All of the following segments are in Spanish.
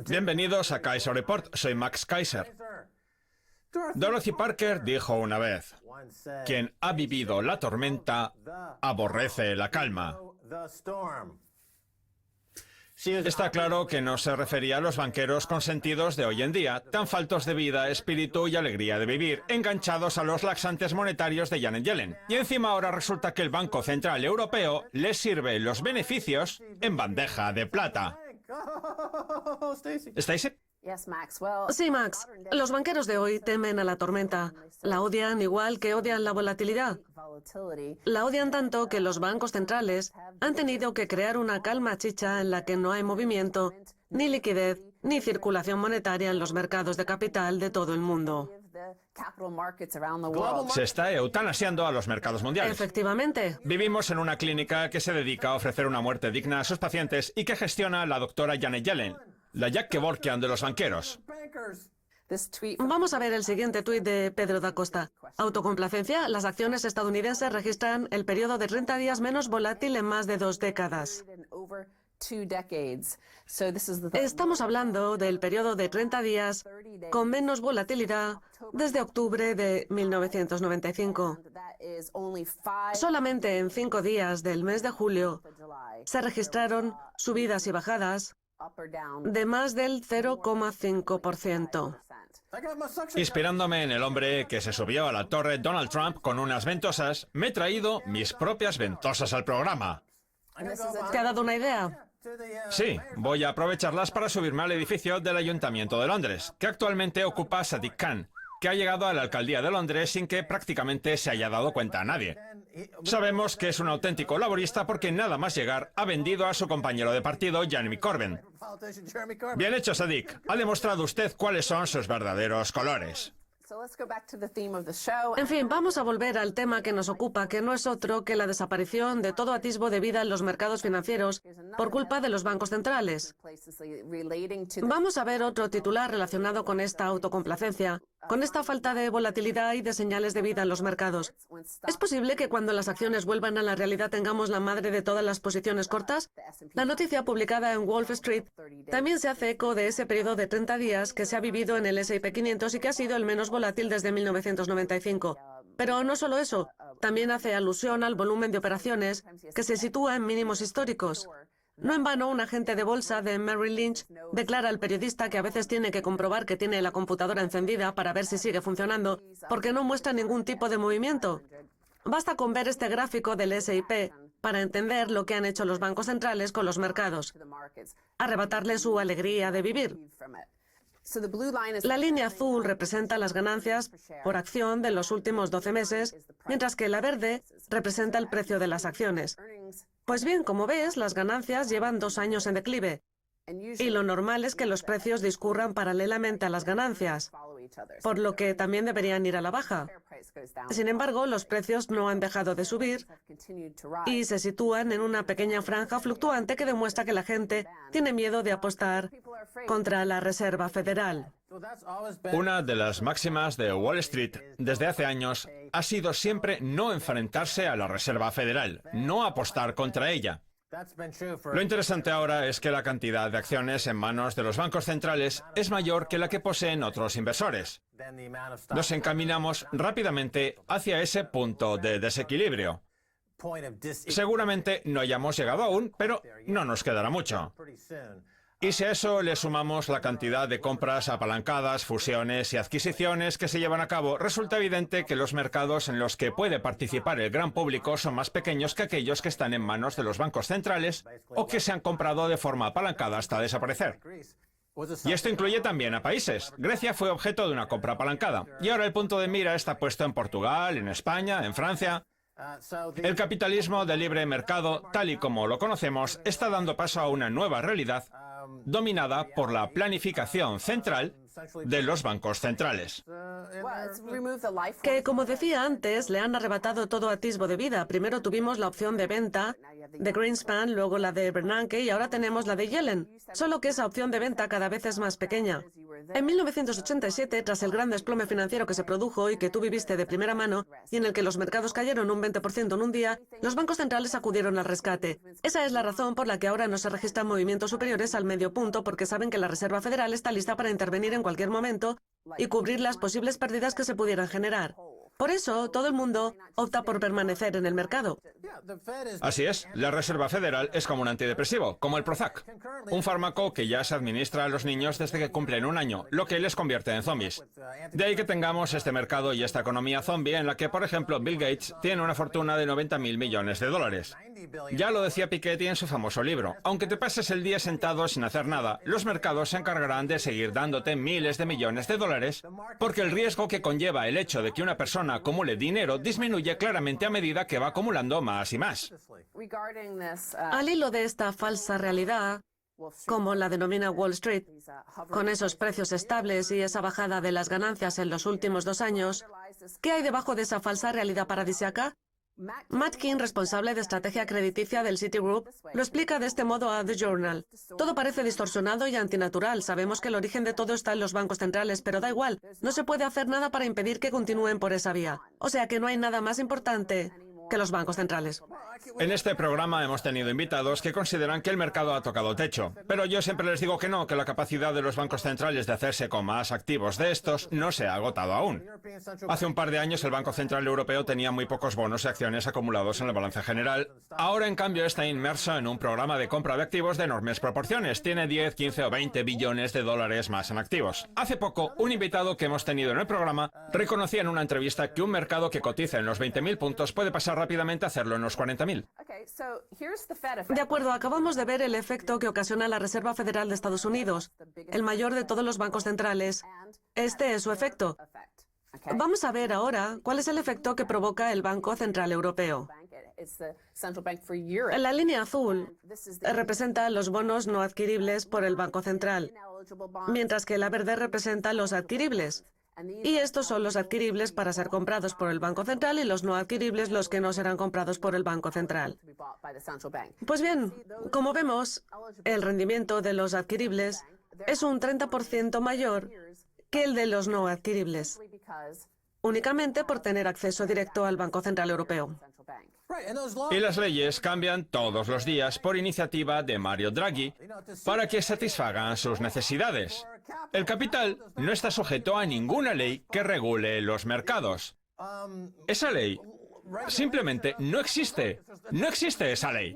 Bienvenidos a Kaiser Report, soy Max Kaiser. Dorothy Parker dijo una vez: quien ha vivido la tormenta aborrece la calma. Está claro que no se refería a los banqueros consentidos de hoy en día, tan faltos de vida, espíritu y alegría de vivir, enganchados a los laxantes monetarios de Janet Yellen. Y encima ahora resulta que el Banco Central Europeo les sirve los beneficios en bandeja de plata. ¿Stacy? Sí, Max. Los banqueros de hoy temen a la tormenta. La odian igual que odian la volatilidad. La odian tanto que los bancos centrales han tenido que crear una calma chicha en la que no hay movimiento, ni liquidez, ni circulación monetaria en los mercados de capital de todo el mundo. Se está eutanasiando a los mercados mundiales. Efectivamente. Vivimos en una clínica que se dedica a ofrecer una muerte digna a sus pacientes y que gestiona la doctora Janet Yellen, la Jack Kevorkian de los banqueros. Vamos a ver el siguiente tuit de Pedro da Costa. Autocomplacencia: las acciones estadounidenses registran el periodo de 30 días menos volátil en más de 2 décadas. Estamos hablando del periodo de 30 días con menos volatilidad desde octubre de 1995. Solamente en 5 días del mes de julio se registraron subidas y bajadas de más del 0,5%. Inspirándome en el hombre que se subió a la torre Donald Trump con unas ventosas, me he traído mis propias ventosas al programa. ¿Te ha dado una idea? Sí, voy a aprovecharlas para subirme al edificio del Ayuntamiento de Londres, que actualmente ocupa Sadiq Khan, que ha llegado a la alcaldía de Londres sin que prácticamente se haya dado cuenta a nadie. Sabemos que es un auténtico laborista porque nada más llegar ha vendido a su compañero de partido, Jeremy Corbyn. Bien hecho, Sadiq. Ha demostrado usted cuáles son sus verdaderos colores. En fin, vamos a volver al tema que nos ocupa, que no es otro que la desaparición de todo atisbo de vida en los mercados financieros por culpa de los bancos centrales. Vamos a ver otro titular relacionado con esta autocomplacencia, con esta falta de volatilidad y de señales de vida en los mercados. ¿Es posible que cuando las acciones vuelvan a la realidad tengamos la madre de todas las posiciones cortas? La noticia publicada en Wall Street también se hace eco de ese periodo de 30 días que se ha vivido en el S&P 500 y que ha sido el menos volátil desde 1995. Pero no solo eso, también hace alusión al volumen de operaciones que se sitúa en mínimos históricos. No en vano, un agente de bolsa de Merrill Lynch declara al periodista que a veces tiene que comprobar que tiene la computadora encendida para ver si sigue funcionando, porque no muestra ningún tipo de movimiento. Basta con ver este gráfico del S&P para entender lo que han hecho los bancos centrales con los mercados: arrebatarle su alegría de vivir. La línea azul representa las ganancias por acción de los últimos 12 meses, mientras que la verde representa el precio de las acciones. Pues bien, como ves, las ganancias llevan 2 años en declive, y lo normal es que los precios discurran paralelamente a las ganancias, por lo que también deberían ir a la baja. Sin embargo, los precios no han dejado de subir y se sitúan en una pequeña franja fluctuante que demuestra que la gente tiene miedo de apostar contra la Reserva Federal. Una de las máximas de Wall Street desde hace años ha sido siempre no enfrentarse a la Reserva Federal, no apostar contra ella. Lo interesante ahora es que la cantidad de acciones en manos de los bancos centrales es mayor que la que poseen otros inversores. Nos encaminamos rápidamente hacia ese punto de desequilibrio. Seguramente no hayamos llegado aún, pero no nos quedará mucho. Y si a eso le sumamos la cantidad de compras apalancadas, fusiones y adquisiciones que se llevan a cabo, resulta evidente que los mercados en los que puede participar el gran público son más pequeños que aquellos que están en manos de los bancos centrales o que se han comprado de forma apalancada hasta desaparecer. Y esto incluye también a países. Grecia fue objeto de una compra apalancada. Y ahora el punto de mira está puesto en Portugal, en España, en Francia. El capitalismo de libre mercado, tal y como lo conocemos, está dando paso a una nueva realidad dominada por la planificación central de los bancos centrales. Que, como decía antes, le han arrebatado todo atisbo de vida. Primero tuvimos la opción de venta de Greenspan, luego la de Bernanke y ahora tenemos la de Yellen. Solo que esa opción de venta cada vez es más pequeña. En 1987, tras el gran desplome financiero que se produjo y que tú viviste de primera mano, y en el que los mercados cayeron un 20% en un día, los bancos centrales acudieron al rescate. Esa es la razón por la que ahora no se registran movimientos superiores al medio punto, porque saben que la Reserva Federal está lista para intervenir en cualquier momento y cubrir las posibles pérdidas que se pudieran generar. Por eso, todo el mundo opta por permanecer en el mercado. Así es, la Reserva Federal es como un antidepresivo, como el Prozac, un fármaco que ya se administra a los niños desde que cumplen un año, lo que les convierte en zombies. De ahí que tengamos este mercado y esta economía zombie en la que, por ejemplo, Bill Gates tiene una fortuna de 90.000 millones de dólares. Ya lo decía Piketty en su famoso libro, aunque te pases el día sentado sin hacer nada, los mercados se encargarán de seguir dándote miles de millones de dólares, porque el riesgo que conlleva el hecho de que una persona acumule dinero disminuye claramente a medida que va acumulando más y más. Al hilo de esta falsa realidad, como la denomina Wall Street, con esos precios estables y esa bajada de las ganancias en los últimos 2 años, ¿qué hay debajo de esa falsa realidad paradisíaca? Matt King, responsable de estrategia crediticia del Citigroup, lo explica de este modo a The Journal. Todo parece distorsionado y antinatural. Sabemos que el origen de todo está en los bancos centrales, pero da igual. No se puede hacer nada para impedir que continúen por esa vía. O sea que no hay nada más importante que los bancos centrales. En este programa hemos tenido invitados que consideran que el mercado ha tocado techo, pero yo siempre les digo que no, que la capacidad de los bancos centrales de hacerse con más activos de estos no se ha agotado aún. Hace un par de años el Banco Central Europeo tenía muy pocos bonos y acciones acumulados en la balanza general. Ahora, en cambio, está inmerso en un programa de compra de activos de enormes proporciones. Tiene 10, 15 o 20 billones de dólares más en activos. Hace poco, un invitado que hemos tenido en el programa reconocía en una entrevista que un mercado que cotiza en los 20.000 puntos puede pasar rápidamente a hacerlo en los 40.000. De acuerdo, acabamos de ver el efecto que ocasiona la Reserva Federal de Estados Unidos, el mayor de todos los bancos centrales. Este es su efecto. Vamos a ver ahora cuál es el efecto que provoca el Banco Central Europeo. La línea azul representa los bonos no adquiribles por el Banco Central, mientras que la verde representa los adquiribles. Y estos son los adquiribles para ser comprados por el Banco Central y los no adquiribles los que no serán comprados por el Banco Central. Pues bien, como vemos, el rendimiento de los adquiribles es un 30% mayor que el de los no adquiribles, únicamente por tener acceso directo al Banco Central Europeo. Y las leyes cambian todos los días por iniciativa de Mario Draghi para que satisfagan sus necesidades. El capital no está sujeto a ninguna ley que regule los mercados. Esa ley simplemente no existe. No existe esa ley.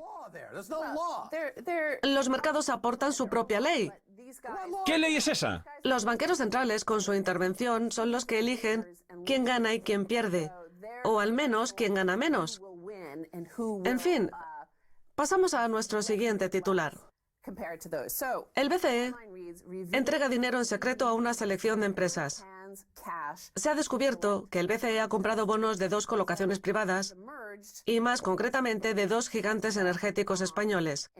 Los mercados aportan su propia ley. ¿Qué ley es esa? Los banqueros centrales, con su intervención, son los que eligen quién gana y quién pierde, o al menos quién gana menos. En fin, pasamos a nuestro siguiente titular. El BCE entrega dinero en secreto a una selección de empresas. Se ha descubierto que el BCE ha comprado bonos de 2 colocaciones privadas y, más concretamente, de 2 gigantes energéticos españoles.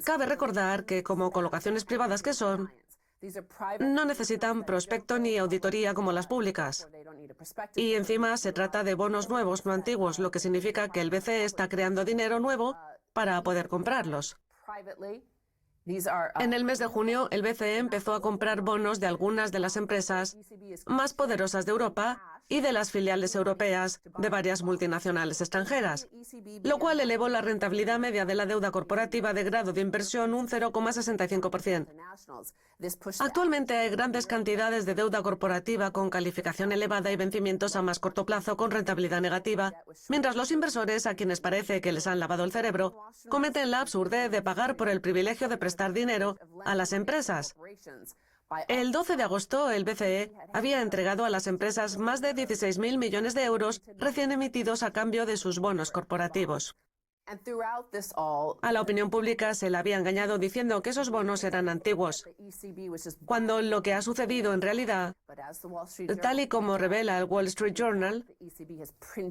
Cabe recordar que, como colocaciones privadas que son, no necesitan prospecto ni auditoría como las públicas. Y encima se trata de bonos nuevos, no antiguos, lo que significa que el BCE está creando dinero nuevo para poder comprarlos. En el mes de junio, el BCE empezó a comprar bonos de algunas de las empresas más poderosas de Europa y de las filiales europeas de varias multinacionales extranjeras, lo cual elevó la rentabilidad media de la deuda corporativa de grado de inversión un 0,65%. Actualmente hay grandes cantidades de deuda corporativa con calificación elevada y vencimientos a más corto plazo con rentabilidad negativa, mientras los inversores, a quienes parece que les han lavado el cerebro, cometen la absurdez de pagar por el privilegio de prestar dinero a las empresas. El 12 de agosto, el BCE había entregado a las empresas más de 16.000 millones de euros recién emitidos a cambio de sus bonos corporativos. A la opinión pública se la había engañado diciendo que esos bonos eran antiguos, cuando lo que ha sucedido en realidad, tal y como revela el Wall Street Journal,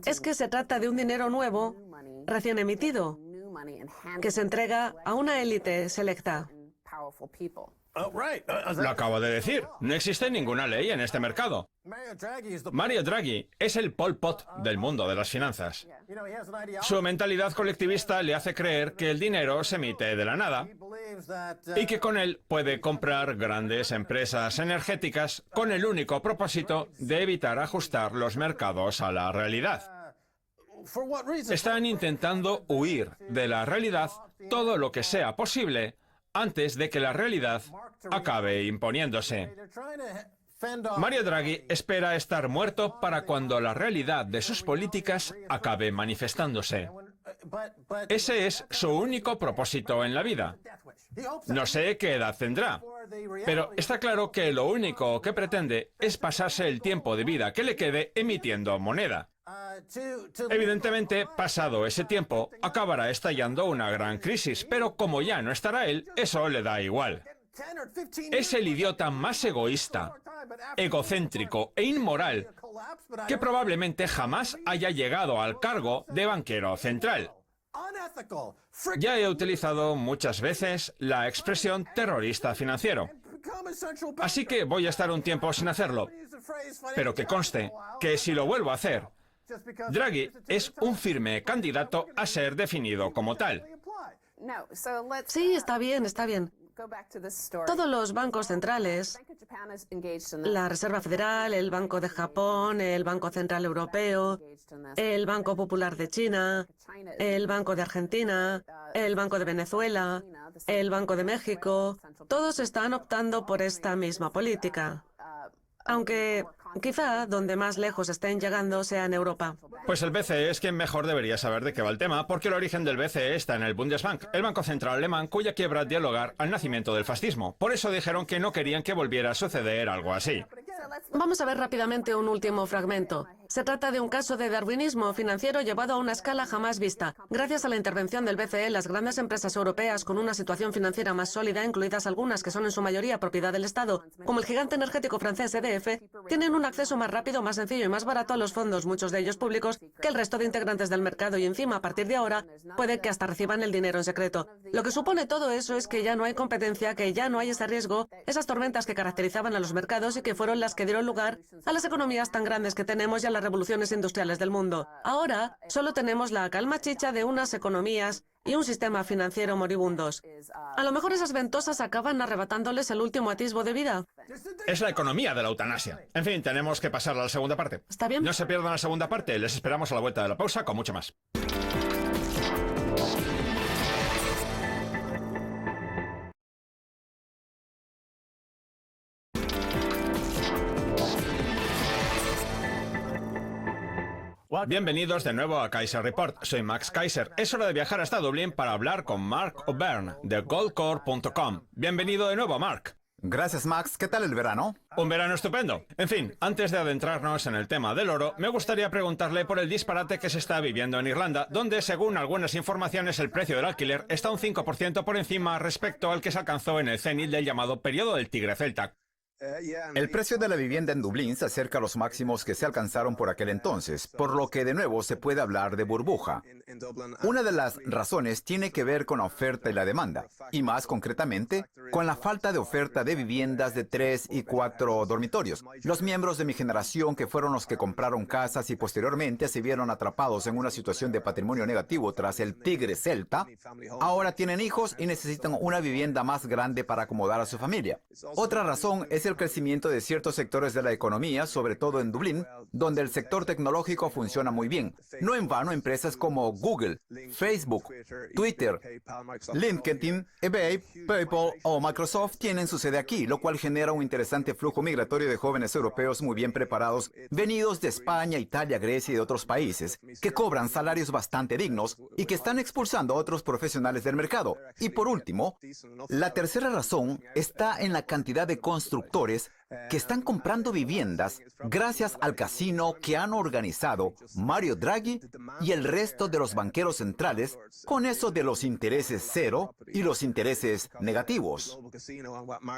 es que se trata de un dinero nuevo, recién emitido, que se entrega a una élite selecta. Lo acabo de decir. No existe ninguna ley en este mercado. Mario Draghi es el Pol Pot del mundo de las finanzas. Su mentalidad colectivista le hace creer que el dinero se emite de la nada y que con él puede comprar grandes empresas energéticas con el único propósito de evitar ajustar los mercados a la realidad. Están intentando huir de la realidad todo lo que sea posible antes de que la realidad acabe imponiéndose. Mario Draghi espera estar muerto para cuando la realidad de sus políticas acabe manifestándose. Ese es su único propósito en la vida. No sé qué edad tendrá, pero está claro que lo único que pretende es pasarse el tiempo de vida que le quede emitiendo moneda. Evidentemente, pasado ese tiempo, acabará estallando una gran crisis, pero como ya no estará él, eso le da igual. Es el idiota más egoísta, egocéntrico e inmoral que probablemente jamás haya llegado al cargo de banquero central. Ya he utilizado muchas veces la expresión terrorista financiero, así que voy a estar un tiempo sin hacerlo. Pero que conste que si lo vuelvo a hacer, Draghi es un firme candidato a ser definido como tal. Sí, está bien, está bien. Todos los bancos centrales, la Reserva Federal, el Banco de Japón, el Banco Central Europeo, el Banco Popular de China, el Banco de Argentina, el Banco de Venezuela, el Banco de México, todos están optando por esta misma política. Aunque quizá donde más lejos estén llegando sea en Europa. Pues el BCE es quien mejor debería saber de qué va el tema, porque el origen del BCE está en el Bundesbank, el Banco Central Alemán, cuya quiebra dio lugar al nacimiento del fascismo. Por eso dijeron que no querían que volviera a suceder algo así. Vamos a ver rápidamente un último fragmento. Se trata de un caso de darwinismo financiero llevado a una escala jamás vista. Gracias a la intervención del BCE, las grandes empresas europeas con una situación financiera más sólida, incluidas algunas que son en su mayoría propiedad del Estado, como el gigante energético francés EDF, tienen un acceso más rápido, más sencillo y más barato a los fondos, muchos de ellos públicos, que el resto de integrantes del mercado, y encima, a partir de ahora, puede que hasta reciban el dinero en secreto. Lo que supone todo eso es que ya no hay competencia, que ya no hay ese riesgo, esas tormentas que caracterizaban a los mercados y que fueron las que dieron lugar a las economías tan grandes que tenemos y a las revoluciones industriales del mundo. Ahora solo tenemos la calma chicha de unas economías y un sistema financiero moribundos. A lo mejor esas ventosas acaban arrebatándoles el último atisbo de vida. Es la economía de la eutanasia. En fin, tenemos que pasar a la segunda parte. ¿Está bien? No se pierdan la segunda parte. Les esperamos a la vuelta de la pausa con mucho más. Bienvenidos de nuevo a Kaiser Report. Soy Max Kaiser. Es hora de viajar hasta Dublín para hablar con Mark O'Byrne de goldcore.com. Bienvenido de nuevo, Mark. Gracias, Max. ¿Qué tal el verano? Un verano estupendo. En fin, antes de adentrarnos en el tema del oro, me gustaría preguntarle por el disparate que se está viviendo en Irlanda, donde, según algunas informaciones, el precio del alquiler está un 5% por encima respecto al que se alcanzó en el cenit del llamado periodo del Tigre Celta. El precio de la vivienda en Dublín se acerca a los máximos que se alcanzaron por aquel entonces, por lo que de nuevo se puede hablar de burbuja. Una de las razones tiene que ver con la oferta y la demanda, y más concretamente, con la falta de oferta de viviendas de 3 y 4 dormitorios. Los miembros de mi generación, que fueron los que compraron casas y posteriormente se vieron atrapados en una situación de patrimonio negativo tras el Tigre Celta, ahora tienen hijos y necesitan una vivienda más grande para acomodar a su familia. Otra razón es el crecimiento de ciertos sectores de la economía, sobre todo en Dublín, donde el sector tecnológico funciona muy bien. No en vano, empresas como Google, Facebook, Twitter, LinkedIn, eBay, PayPal o Microsoft tienen su sede aquí, lo cual genera un interesante flujo migratorio de jóvenes europeos muy bien preparados, venidos de España, Italia, Grecia y de otros países, que cobran salarios bastante dignos y que están expulsando a otros profesionales del mercado. Y por último, la tercera razón está en la cantidad de constructores que están comprando viviendas gracias al casino que han organizado Mario Draghi y el resto de los banqueros centrales con eso de los intereses cero y los intereses negativos.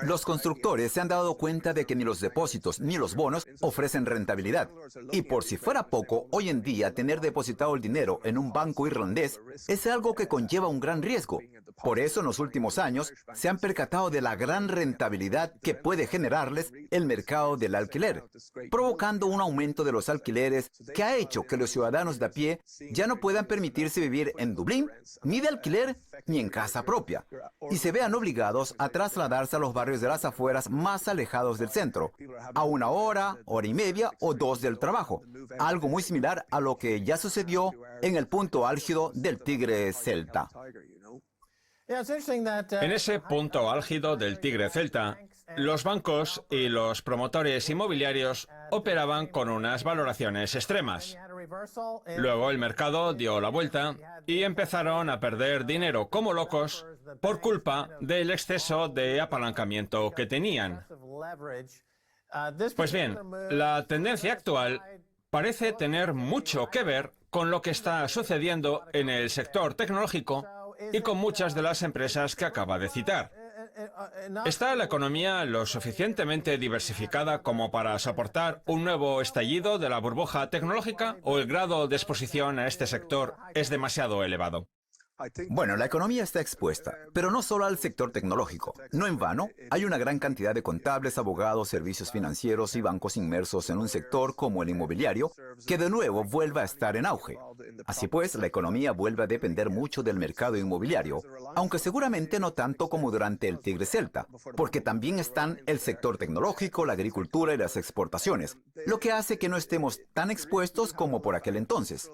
Los constructores se han dado cuenta de que ni los depósitos ni los bonos ofrecen rentabilidad. Y por si fuera poco, hoy en día tener depositado el dinero en un banco irlandés es algo que conlleva un gran riesgo. Por eso en los últimos años se han percatado de la gran rentabilidad que puede generarles el mercado del alquiler, provocando un aumento de los alquileres que ha hecho que los ciudadanos de a pie ya no puedan permitirse vivir en Dublín, ni de alquiler, ni en casa propia, y se vean obligados a trasladarse a los barrios de las afueras más alejados del centro, a 1 hora, hora y media o 2 del trabajo, algo muy similar a lo que ya sucedió en el punto álgido del Tigre Celta. En ese punto álgido del Tigre Celta, los bancos y los promotores inmobiliarios operaban con unas valoraciones extremas. Luego el mercado dio la vuelta y empezaron a perder dinero como locos por culpa del exceso de apalancamiento que tenían. Pues bien, la tendencia actual parece tener mucho que ver con lo que está sucediendo en el sector tecnológico y con muchas de las empresas que acaba de citar. ¿Está la economía lo suficientemente diversificada como para soportar un nuevo estallido de la burbuja tecnológica o el grado de exposición a este sector es demasiado elevado? Bueno, la economía está expuesta, pero no solo al sector tecnológico. No en vano, hay una gran cantidad de contables, abogados, servicios financieros y bancos inmersos en un sector como el inmobiliario, que de nuevo vuelve a estar en auge. Así pues, la economía vuelve a depender mucho del mercado inmobiliario, aunque seguramente no tanto como durante el Tigre Celta, porque también están el sector tecnológico, la agricultura y las exportaciones, lo que hace que no estemos tan expuestos como por aquel entonces.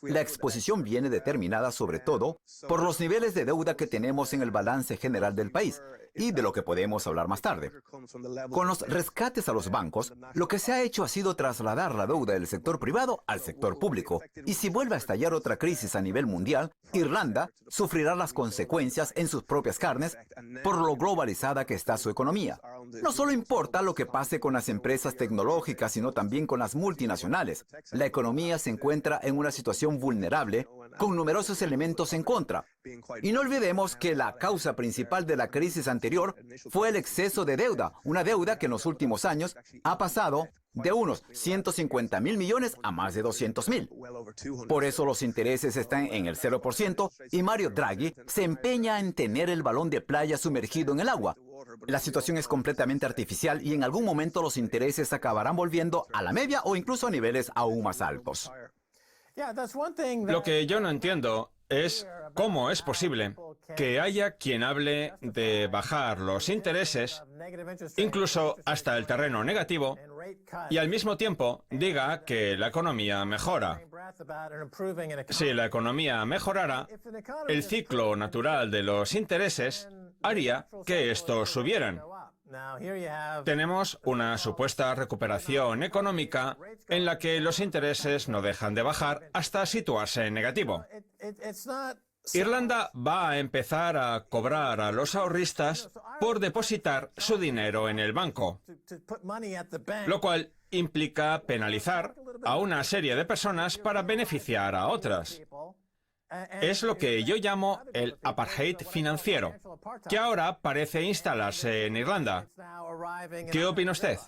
La exposición viene determinada sobre todo por los niveles de deuda que tenemos en el balance general del país, y de lo que podemos hablar más tarde. Con los rescates a los bancos, lo que se ha hecho ha sido trasladar la deuda del sector privado al sector público, y si vuelve a estallar otra crisis a nivel mundial, Irlanda sufrirá las consecuencias en sus propias carnes por lo globalizada que está su economía. No solo importa lo que pase con las empresas tecnológicas, sino también con las multinacionales. La economía se encuentra en una situación vulnerable, con numerosos elementos en contra. Y no olvidemos que la causa principal de la crisis anterior fue el exceso de deuda, una deuda que en los últimos años ha pasado de unos 150.000 millones a más de 200.000. Por eso los intereses están en el 0% y Mario Draghi se empeña en tener el balón de playa sumergido en el agua. La situación es completamente artificial y en algún momento los intereses acabarán volviendo a la media o incluso a niveles aún más altos. Lo que yo no entiendo es cómo es posible que haya quien hable de bajar los intereses, incluso hasta el terreno negativo, y al mismo tiempo diga que la economía mejora. Si la economía mejorara, el ciclo natural de los intereses haría que estos subieran. Tenemos una supuesta recuperación económica en la que los intereses no dejan de bajar hasta situarse en negativo. Irlanda va a empezar a cobrar a los ahorristas por depositar su dinero en el banco, lo cual implica penalizar a una serie de personas para beneficiar a otras. Es lo que yo llamo el apartheid financiero, que ahora parece instalarse en Irlanda. ¿Qué opina usted?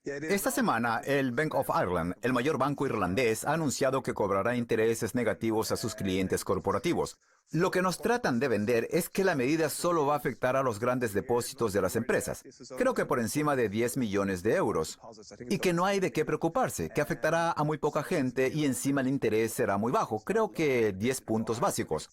Esta semana, el Bank of Ireland, el mayor banco irlandés, ha anunciado que cobrará intereses negativos a sus clientes corporativos. Lo que nos tratan de vender es que la medida solo va a afectar a los grandes depósitos de las empresas, creo que por encima de 10 millones de euros, y que no hay de qué preocuparse, que afectará a muy poca gente y encima el interés será muy bajo, creo que 10 puntos básicos.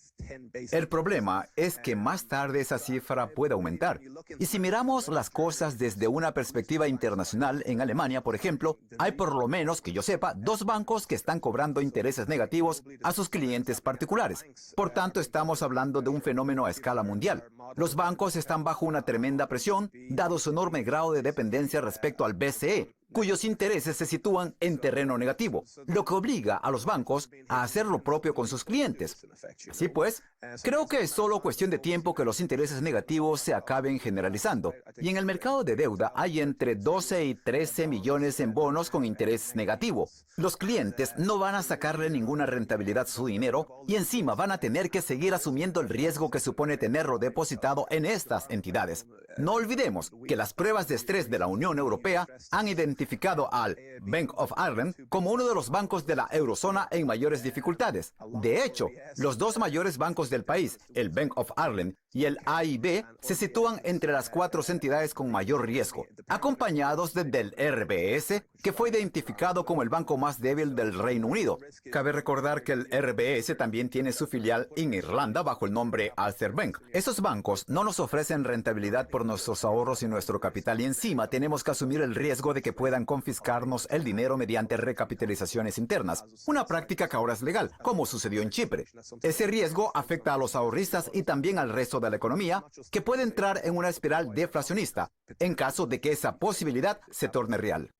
El problema es que más tarde esa cifra puede aumentar. Y si miramos las cosas desde una perspectiva internacional, en Alemania, por ejemplo, hay por lo menos, que yo sepa, 2 bancos que están cobrando intereses negativos a sus clientes particulares. Por tanto, estamos hablando de un fenómeno a escala mundial. Los bancos están bajo una tremenda presión, dado su enorme grado de dependencia respecto al BCE. cuyos intereses se sitúan en terreno negativo, lo que obliga a los bancos a hacer lo propio con sus clientes. Así pues, creo que es solo cuestión de tiempo que los intereses negativos se acaben generalizando. Y en el mercado de deuda hay entre 12 y 13 millones en bonos con interés negativo. Los clientes no van a sacarle ninguna rentabilidad a su dinero y encima van a tener que seguir asumiendo el riesgo que supone tenerlo depositado en estas entidades. No olvidemos que las pruebas de estrés de la Unión Europea han identificado al Bank of Ireland como uno de los bancos de la eurozona en mayores dificultades. De hecho, los dos mayores bancos del país, el Bank of Ireland y el AIB, se sitúan entre las 4 entidades con mayor riesgo, acompañados del RBS, que fue identificado como el banco más débil del Reino Unido. Cabe recordar que el RBS también tiene su filial en Irlanda bajo el nombre Ulster Bank. Esos bancos no nos ofrecen rentabilidad por nuestros ahorros y nuestro capital y encima tenemos que asumir el riesgo de que puedan confiscarnos el dinero mediante recapitalizaciones internas, una práctica que ahora es legal, como sucedió en Chipre. Ese riesgo afecta a los ahorristas y también al resto de la economía, que puede entrar en una espiral deflacionista, en caso de que esa posibilidad se torne real.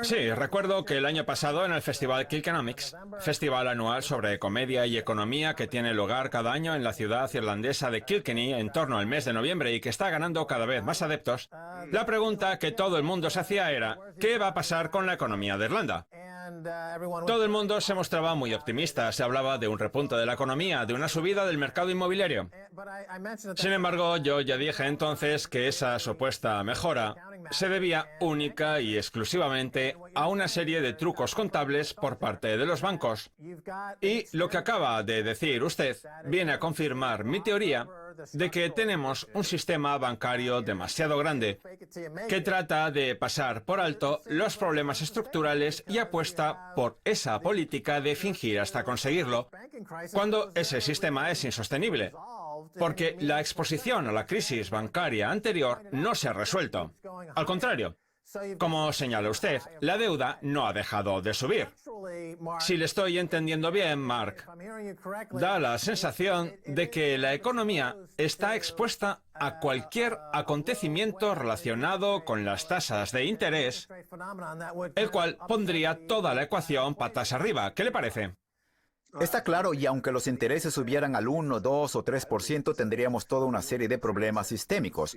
Sí, recuerdo que el año pasado en el Festival Kilkenomics, festival anual sobre comedia y economía que tiene lugar cada año en la ciudad irlandesa de Kilkenny en torno al mes de noviembre y que está ganando cada vez más adeptos, la pregunta que todo el mundo se hacía era ¿qué va a pasar con la economía de Irlanda? Todo el mundo se mostraba muy optimista, se hablaba de un repunte de la economía, de una subida del mercado inmobiliario. Sin embargo, yo ya dije entonces que esa supuesta mejora se debía única y exclusivamente a una serie de trucos contables por parte de los bancos. Y lo que acaba de decir usted viene a confirmar mi teoría de que tenemos un sistema bancario demasiado grande que trata de pasar por alto los problemas estructurales y apuesta por esa política de fingir hasta conseguirlo, cuando ese sistema es insostenible, porque la exposición a la crisis bancaria anterior no se ha resuelto. Al contrario, como señala usted, la deuda no ha dejado de subir. Si le estoy entendiendo bien, Mark, da la sensación de que la economía está expuesta a cualquier acontecimiento relacionado con las tasas de interés, el cual pondría toda la ecuación patas arriba. ¿Qué le parece? Está claro, y aunque los intereses subieran al 1, 2 o 3%, tendríamos toda una serie de problemas sistémicos.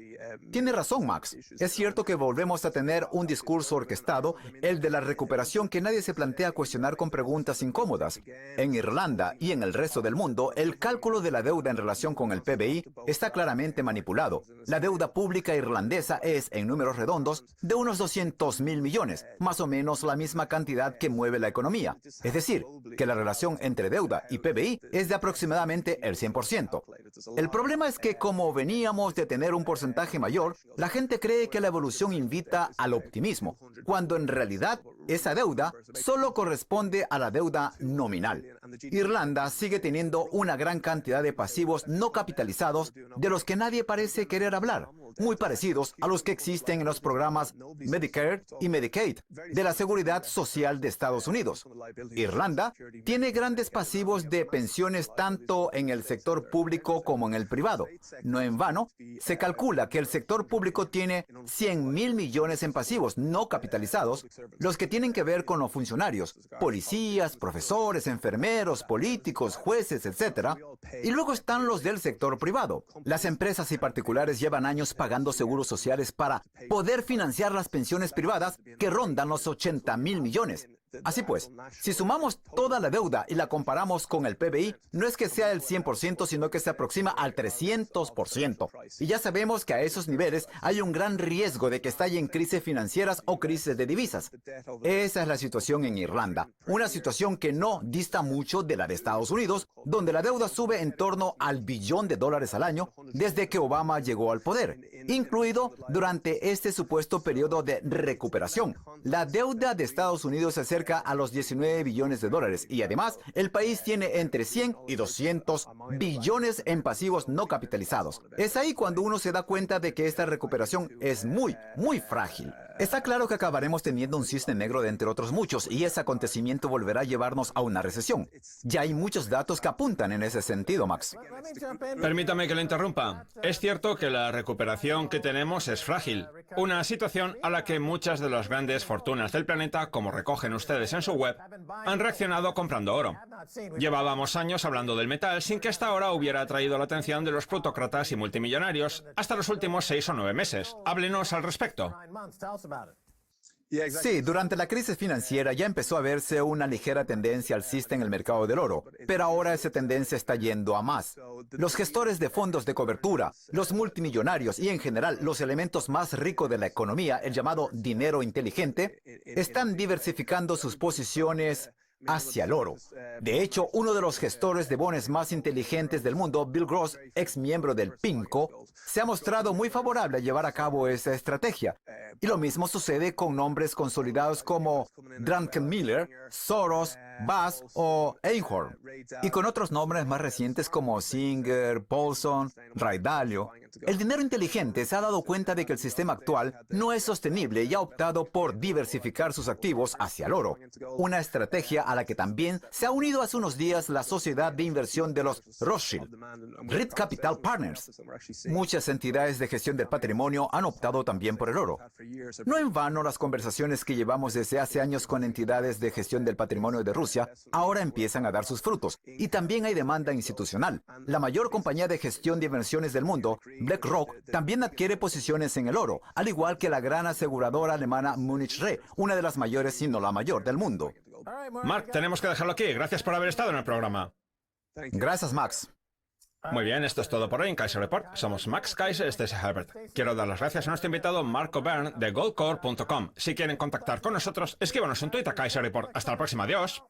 Tiene razón, Max. Es cierto que volvemos a tener un discurso orquestado, el de la recuperación, que nadie se plantea cuestionar con preguntas incómodas. En Irlanda y en el resto del mundo, el cálculo de la deuda en relación con el PBI está claramente manipulado. La deuda pública irlandesa es, en números redondos, de unos 200.000 millones, más o menos la misma cantidad que mueve la economía. Es decir, que la relación entre deuda y PBI es de aproximadamente el 100%. El problema es que como veníamos de tener un porcentaje mayor, la gente cree que la evolución invita al optimismo, cuando en realidad esa deuda solo corresponde a la deuda nominal. Irlanda sigue teniendo una gran cantidad de pasivos no capitalizados de los que nadie parece querer hablar, muy parecidos a los que existen en los programas Medicare y Medicaid de la Seguridad Social de Estados Unidos. Irlanda tiene grandes pasivos de pensiones tanto en el sector público como en el privado. No en vano, se calcula que el sector público tiene 100.000 millones en pasivos no capitalizados, los que tienen que ver con los funcionarios, policías, profesores, enfermeros, políticos, jueces, etc. Y luego están los del sector privado. Las empresas y particulares llevan años pagando seguros sociales para poder financiar las pensiones privadas que rondan los 80.000 millones. Así pues, si sumamos toda la deuda y la comparamos con el PBI, no es que sea el 100%, sino que se aproxima al 300%. Y ya sabemos que a esos niveles hay un gran riesgo de que estallen crisis financieras o crisis de divisas. Esa es la situación en Irlanda, una situación que no dista mucho de la de Estados Unidos, donde la deuda sube en torno al $1 billón al año desde que Obama llegó al poder, incluido durante este supuesto periodo de recuperación. La deuda de Estados Unidos se acerca a los $19 billones y además el país tiene entre 100 y 200 billones en pasivos no capitalizados. Es ahí cuando uno se da cuenta de que esta recuperación es muy, muy frágil. Está claro que acabaremos teniendo un cisne negro de entre otros muchos y ese acontecimiento volverá a llevarnos a una recesión. Ya hay muchos datos que apuntan en ese sentido, Max. Permítame que le interrumpa. Es cierto que la recuperación que tenemos es frágil, una situación a la que muchas de las grandes fortunas del planeta, como recogen ustedes en su web, han reaccionado comprando oro. Llevábamos años hablando del metal sin que hasta ahora hubiera atraído la atención de los plutócratas y multimillonarios hasta los últimos 6 o 9 meses. Háblenos al respecto. Sí, durante la crisis financiera ya empezó a verse una ligera tendencia alcista en el mercado del oro, pero ahora esa tendencia está yendo a más. Los gestores de fondos de cobertura, los multimillonarios y en general los elementos más ricos de la economía, el llamado dinero inteligente, están diversificando sus posiciones hacia el oro. De hecho, uno de los gestores de bonos más inteligentes del mundo, Bill Gross, ex miembro del PIMCO, se ha mostrado muy favorable a llevar a cabo esa estrategia. Y lo mismo sucede con nombres consolidados como Druckenmiller, Soros, Bass o Einhorn, y con otros nombres más recientes como Singer, Paulson, Ray Dalio. El dinero inteligente se ha dado cuenta de que el sistema actual no es sostenible y ha optado por diversificar sus activos hacia el oro, una estrategia a la que también se ha unido hace unos días la sociedad de inversión de los Rothschild, Reed Capital Partners. Muchas entidades de gestión del patrimonio han optado también por el oro. No en vano, las conversaciones que llevamos desde hace años con entidades de gestión del patrimonio de Rusia ahora empiezan a dar sus frutos. Y también hay demanda institucional. La mayor compañía de gestión de inversiones del mundo, BlackRock, también adquiere posiciones en el oro, al igual que la gran aseguradora alemana Munich Re, una de las mayores, si no la mayor, del mundo. Mark, tenemos que dejarlo aquí. Gracias por haber estado en el programa. Gracias, Max. Muy bien, esto es todo por hoy en Kaiser Report. Somos Max Kaiser, este es Herbert. Quiero dar las gracias a nuestro invitado Mark O'Byrne de goldcore.com. Si quieren contactar con nosotros, escríbanos un tuit a Kaiser Report. Hasta la próxima, adiós.